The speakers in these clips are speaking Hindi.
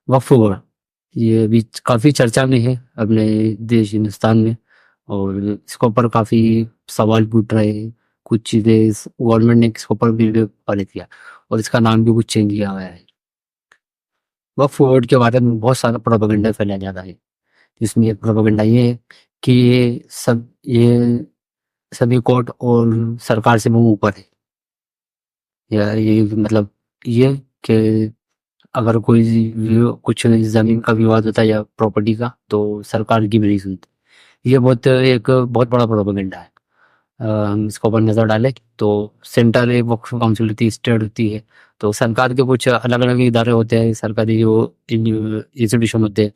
वक्फ बोर्ड ये भी काफ़ी चर्चा में है अपने देश हिंदुस्तान में। और इसके ऊपर काफ़ी सवाल पूछ रहे हैं। कुछ चीज़ें गवर्नमेंट ने इसके ऊपर भी पारित किया और इसका नाम भी कुछ चेंज किया हुआ है। वक्फ बोर्ड के बारे में बहुत सारा प्रोपेगेंडा फैलाया जाता है। जिसमें एक प्रोपेगेंडा ये है कि ये सभी कोर्ट और सरकार से वो ऊपर है। या ये मतलब ये कि अगर कोई कुछ ज़मीन का विवाद होता है या प्रॉपर्टी का तो सरकार की भी नहीं सुनती। ये एक बहुत बड़ा प्रोपेगेंडा है। हम इसके ऊपर नज़र डालें तो सेंटर एक वक्फ काउंसिल होती है, स्टेट होती है। तो सरकार के कुछ अलग अलग इदारे होते हैं, सरकारी जो इंस्टीट्यूशन होते हैं।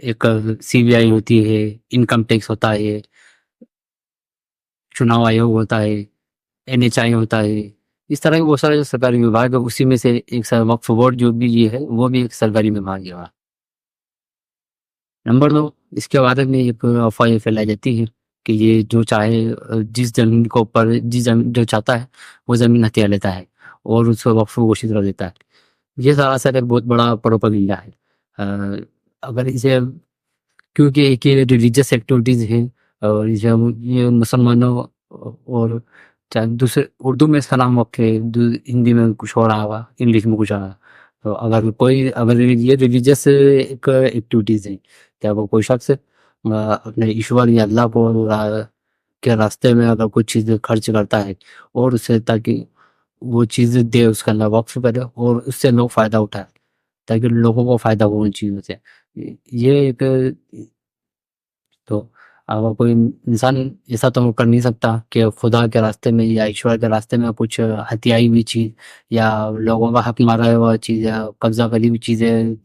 एक सीबीआई होती है, इनकम टैक्स होता है, चुनाव आयोग होता है, एनएचआई होता है। इस तरह के बहुत सारे जो सरकारी विभाग है उसी में से एक वक्फ बोर्ड जो भी ये है वो भी एक सरकारी विभाग है। नंबर 2, इसके बारे में एक अफ़वाह ये फैलाई जाती है कि ये जो चाहे जिस ज़मीन के ऊपर जिस ज़मीन जो चाहता है वो ज़मीन हथिया लेता है और उसको वक्फ घोषित कर देता है। ये सरासर एक बहुत बड़ा प्रोपेगेंडा है। अगर इसे क्योंकि एक ये रिलीजियस एक्टिविटीज़ है और ये मुसलमानों और चाहे दूसरे उर्दू में इसका नाम वक्फ है, हिंदी में कुछ और आया होगा, इंग्लिश में कुछ आया। तो अगर ये रिलीजियस एक एक्टिविटीज़ है, क्या वो कोई शख्स अपने ईश्वर या अल्लाह को के रास्ते में अगर कुछ चीज़ खर्च करता है और उसे ताकि वो चीज़ दे उसका अल्लाह वक्फ करे और उससे लोग फ़ायदा उठाएँ, ताकि लोगों को फ़ायदा हो उन चीज़ों से। ये एक तो अगर कोई इंसान ऐसा तो कर नहीं सकता कि खुदा के रास्ते में या ईश्वर के रास्ते में कुछ हत्याई हुई चीज़ या लोगों का हक मारा हुआ चीज़ या कब्जा करी हुई चीज़ें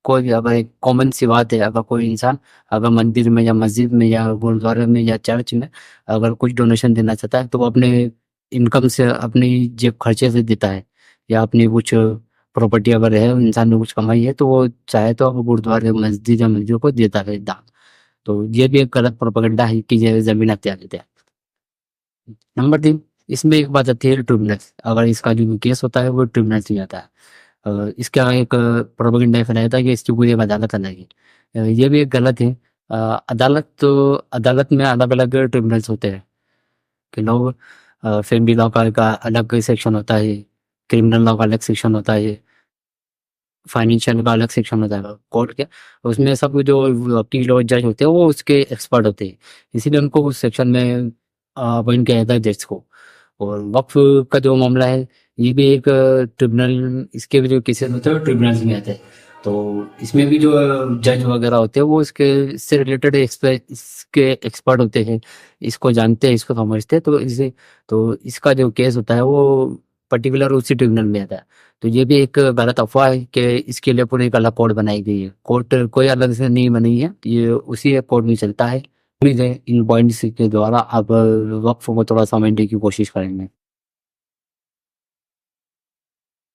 कोई भी अगर एक कॉमन सी बात है, अगर कोई इंसान अगर मंदिर में या मस्जिद में या गुरुद्वारे में या चर्च में अगर कुछ डोनेशन देना चाहता है तो वो अपने इनकम से अपनी जेब खर्चे से देता है या अपनी कुछ प्रॉपर्टी अगर है इंसान ने कुछ कमाई है तो वो चाहे तो गुरुद्वारे मस्जिद या मंदिर को देता है दान। तो ये भी एक गलत प्रोपेगेंडा है कि ये ज़मीन हथिया लेते हैं। नंबर 3, इसमें एक बात आती है ट्रिब्यूनल। अगर इसका जो केस होता है वो ट्रिब्यूनल से जाता है। इसका एक प्रोपेगेंडा फैलाया था कि इसकी पूरी एक अदालत अलग है। ये भी एक गलत है। अ, अदालत में अलग-अलग ट्रिब्यूनल्स होते हैं कि लोग फैमिली लॉ का अलग सेक्शन होता है, क्रिमिनल लॉ का अलग सेक्शन होता है, फाइनेंशियल का अलग सेक्शन होता है कोर्ट के। उसमें सब जो वकील और जज होते हैं वो उसके एक्सपर्ट होते हैं। इसीलिए उनको उस सेक्शन में अपॉइंट किया जाता है जज को। और वक्फ का जो मामला है ये भी एक ट्रिब्यूनल इसके भी जो केसेस होते हैं वो ट्रिब्यूनल्स में आते हैं। तो इसमें भी जो जज वगैरह होते हैं वो इससे रिलेटेड इसके एक्सपर्ट होते हैं, इसको जानते हैं, इसको समझते हैं। तो इसका जो केस होता है वो पर्टिकुलर उसी ट्रिब्यूनल में आता है। तो ये भी एक गलत अफ़वाह है कि इसके लिए पूरी एक अलग कोर्ट बनाई गई है। कोर्ट कोई अलग से नहीं बनी है, ये उसी एक कोर्ट में चलता है। उम्मीद है इन पॉइंट्स के द्वारा आप वक़्फ़ को थोड़ा समझने की कोशिश करेंगे।